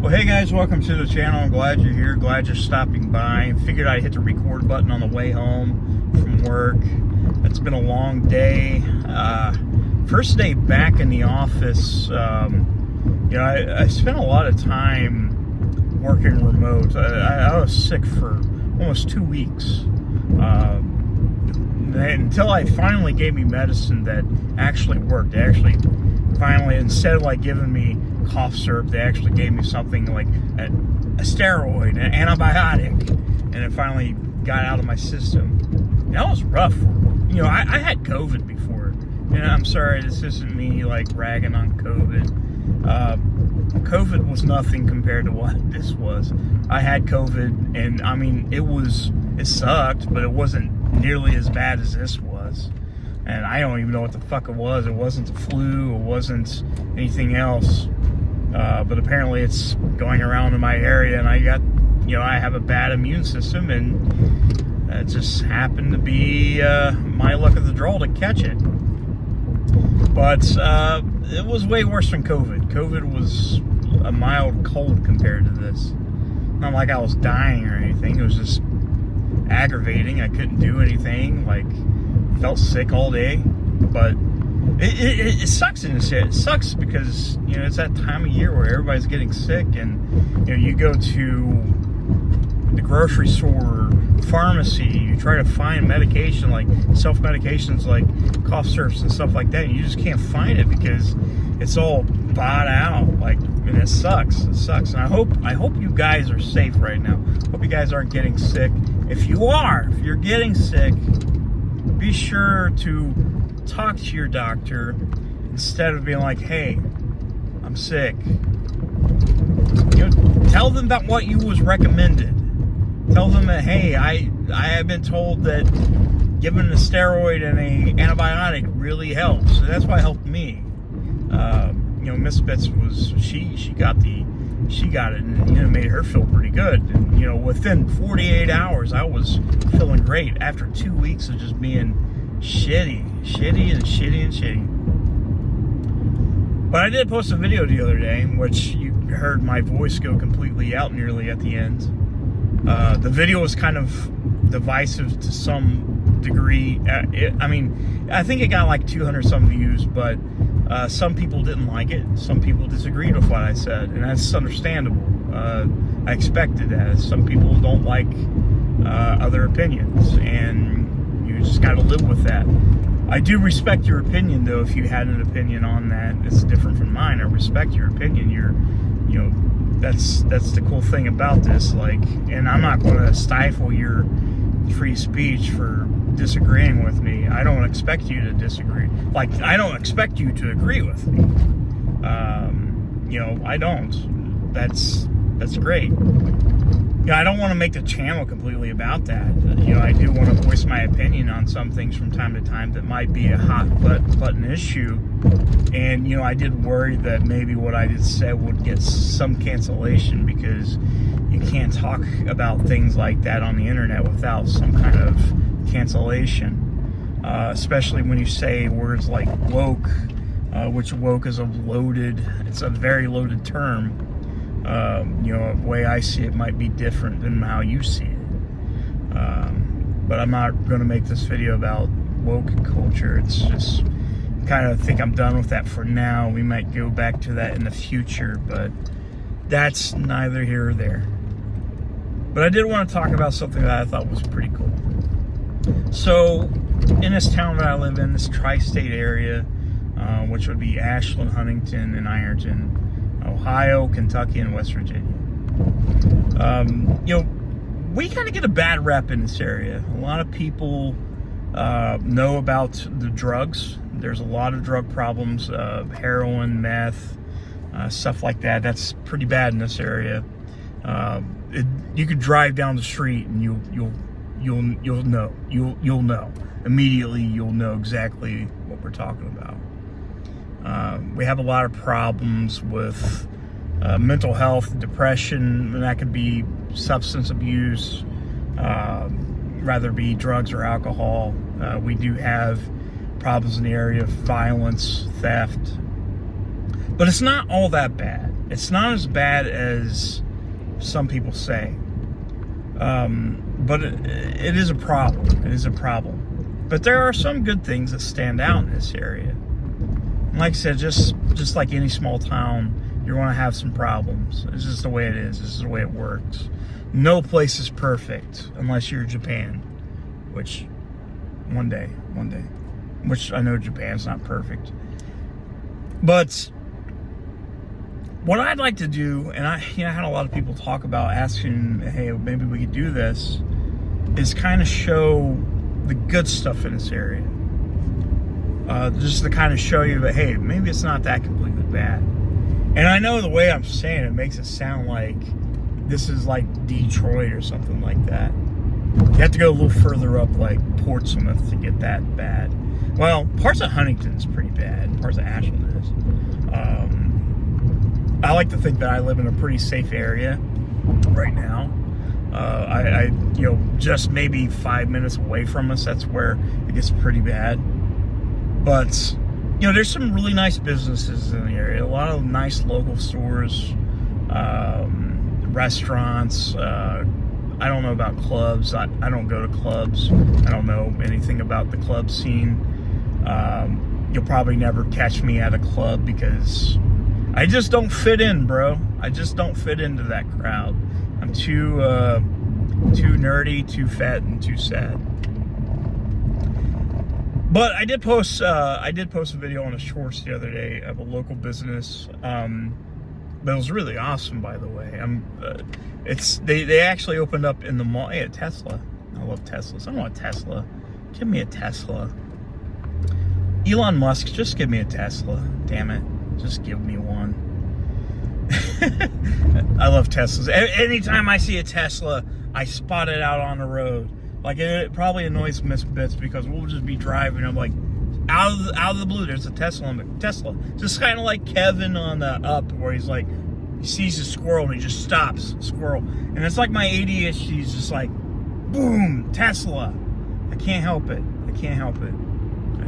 Well, hey guys, welcome to the channel. I'm glad you're here, glad you're stopping by. Figured I'd hit the record button on the way home from work. It's been a long day. First day back in the office. I spent a lot of time working remote. I was sick for almost 2 weeks. Until I finally gave me medicine that actually worked. They actually finally, instead of like giving me cough syrup, they actually gave me something like a steroid, an antibiotic, and it finally got out of my system. And that was rough. I had COVID before. And I'm sorry, this isn't me like ragging on COVID. COVID was nothing compared to what this was. I had COVID, and I mean, it sucked, but it wasn't nearly as bad as this was. And I don't even know what the fuck it was. It wasn't the flu. It wasn't anything else. But apparently it's going around in my area, and I have a bad immune system, and it just happened to be my luck of the draw to catch it. But it was way worse than COVID. COVID was a mild cold compared to this. Not like I was dying or anything. It was just aggravating. I couldn't do anything. Felt sick all day. But it sucks in this shit. It sucks because it's that time of year where everybody's getting sick, and you go to the grocery store, pharmacy, you try to find medication, like self-medications like cough syrups and stuff like that, and you just can't find it because it's all bought out. And it sucks. It sucks. And I hope you guys are safe right now. Hope you guys aren't getting sick. If you're getting sick, be sure to talk to your doctor instead of being like, hey, I'm sick. Tell them that what you was recommended. Tell them that, hey, I have been told that giving a steroid and a antibiotic really helps. So that's why it helped me. Miss Bits she got it, and it made her feel pretty good. And within 48 hours, I was feeling great after 2 weeks of just being shitty. But I did post a video the other day in which you heard my voice go completely out nearly at the end. The video was kind of divisive to some degree. I think it got like 200 some views, but some people didn't like it. Some people disagreed with what I said, and that's understandable. I expected that. Some people don't like other opinions, and you just got to live with that. I do respect your opinion, though. If you had an opinion on that, it's different from mine. I respect your opinion. That's the cool thing about this. And I'm not going to stifle your free speech for disagreeing with me. I don't expect you to disagree. I don't expect you to agree with me. I don't. That's great. I don't want to make the channel completely about that. I do want to voice my opinion on some things from time to time that might be a hot button issue. And, I did worry that maybe what I just said would get some cancellation, because you can't talk about things like that on the internet without some kind of cancellation. Especially when you say words like woke, which woke is it's a very loaded term. The way I see it might be different than how you see it. But I'm not going to make this video about woke culture. It's just kind of think I'm done with that for now. We might go back to that in the future, but that's neither here or there. But I did want to talk about something that I thought was pretty cool. So, in this town that I live in, this tri-state area, which would be Ashland, Huntington, and Ironton, Ohio, Kentucky, and West Virginia. We kind of get a bad rep in this area. A lot of people know about the drugs. There's a lot of drug problems, heroin, meth, stuff like that. That's pretty bad in this area. You could drive down the street and you'll know immediately. You'll know exactly what we're talking about. We have a lot of problems with mental health, depression, and that could be substance abuse, rather be drugs or alcohol. We do have problems in the area of violence, theft, but it's not all that bad. It's not as bad as some people say. But it is a problem. It is a problem. But there are some good things that stand out in this area. And like I said, just like any small town, you're going to have some problems. It's just the way it is. This is the way it works. No place is perfect unless you're Japan, which one day, which I know Japan's not perfect. But what I'd like to do, and I had a lot of people talk about asking, hey, maybe we could do this, is kind of show the good stuff in this area. Just to kind of show you that, hey, maybe it's not that completely bad. And I know the way I'm saying it makes it sound like this is like Detroit or something like that. You have to go a little further up, like Portsmouth, to get that bad. Well, parts of Huntington's pretty bad. Parts of Ashland is. I like to think that I live in a pretty safe area right now. I just maybe 5 minutes away from us, that's where it gets pretty bad. But, there's some really nice businesses in the area. A lot of nice local stores, restaurants. I don't know about clubs. I don't go to clubs. I don't know anything about the club scene. You'll probably never catch me at a club because I just don't fit in, bro. I just don't fit into that crowd. I'm too nerdy, too fat, and too sad. But I did post a video on the shorts the other day of a local business. But it was really awesome, by the way. They actually opened up in the mall. Hey, a Tesla. I love Teslas. I want a Tesla. Give me a Tesla. Elon Musk, just give me a Tesla. Damn it. Just give me one. I love Teslas. Anytime I see a Tesla, I spot it out on the road. Like, it probably annoys Miss Bits because we'll just be driving. I'm like, out of the blue, there's a Tesla. I'm like, Tesla. Just kind of like Kevin on the Up, where he's like, he sees a squirrel and he just stops. Squirrel. And it's like my ADHD is just like, boom, Tesla. I can't help it. I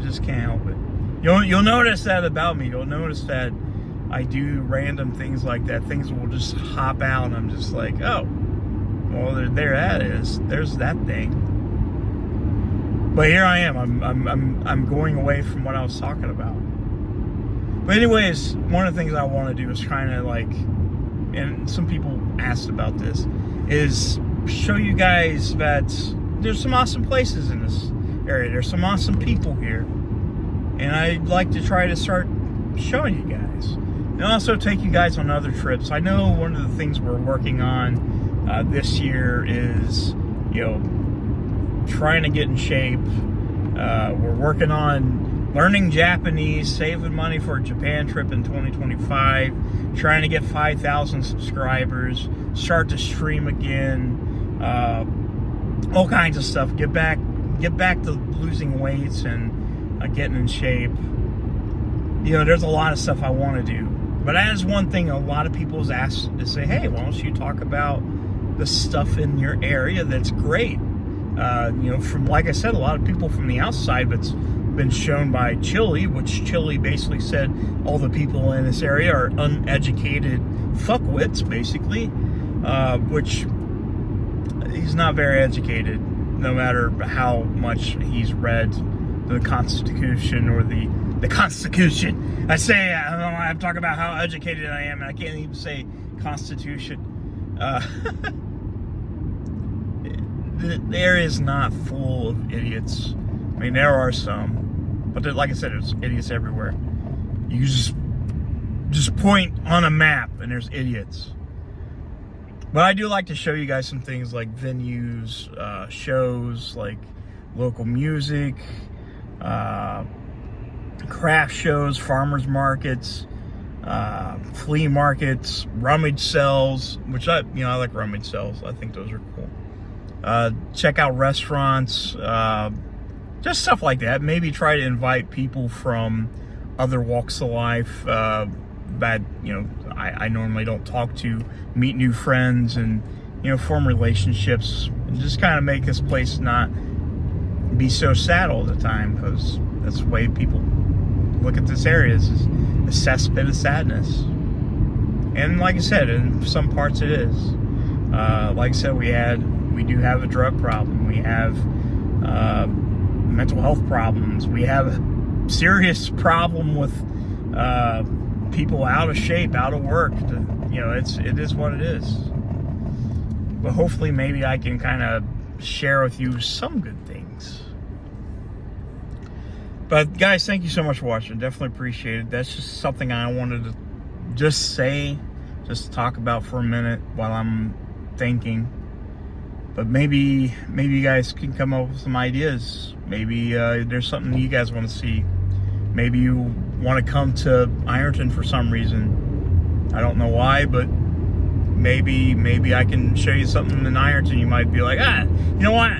just can't help it. You'll notice that about me. You'll notice that I do random things like that. Things will just hop out and I'm just like, oh, well, there that is. There's that thing. But here I am. I'm going away from what I was talking about. But anyways, one of the things I want to do is kind of like, and some people asked about this, is show you guys that there's some awesome places in this area. There's some awesome people here. And I'd like to try to start showing you guys. And also take you guys on other trips. I know one of the things we're working on this year is, trying to get in shape. We're working on learning Japanese, saving money for a Japan trip in 2025, trying to get 5,000 subscribers, start to stream again, all kinds of stuff. Get back to losing weights and getting in shape. There's a lot of stuff I want to do. But that is one thing a lot of people has asked to say, hey, why don't you talk about the stuff in your area that's great? From, like I said, a lot of people from the outside, but it's been shown by Chili, which Chili basically said all the people in this area are uneducated fuckwits, basically, which he's not very educated, no matter how much he's read the Constitution or the Constitution. I don't know, I'm talking about how educated I am, and I can't even say Constitution. The area is not full of idiots. I mean, there are some, but like I said, there's idiots everywhere. You just point on a map, and there's idiots. But I do like to show you guys some things like venues, shows, like local music, craft shows, farmers markets, flea markets, rummage sales, which I like rummage sales. I think those are cool. Check out restaurants, just stuff like that. Maybe try to invite people from other walks of life that I normally don't talk to, meet new friends, and form relationships, and just kind of make this place not be so sad all the time, because that's the way people look at this area, is a cesspit of sadness. And like I said, in some parts it is. Like I said, we do have a drug problem. We have mental health problems. We have a serious problem with people out of shape, out of work. You know, it is what it is. But hopefully maybe I can kind of share with you some good things. But guys, thank you so much for watching. Definitely appreciate it. That's just something I wanted to just say, just talk about for a minute while I'm thinking. But maybe you guys can come up with some ideas. Maybe there's something you guys want to see. Maybe you want to come to Ironton for some reason. I don't know why, but maybe I can show you something in Ironton. You might be like, you know what?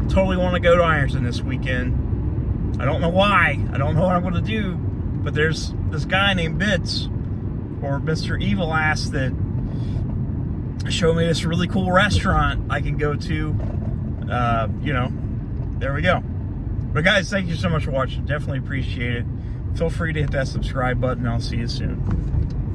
Totally want to go to Ironton this weekend. I don't know why. I don't know what I'm going to do. But there's this guy named Bits, or Mr. Evil Ass, that showed me this really cool restaurant I can go to. You know, there we go. But guys, thank you so much for watching. Definitely appreciate it. Feel free to hit that subscribe button. I'll see you soon.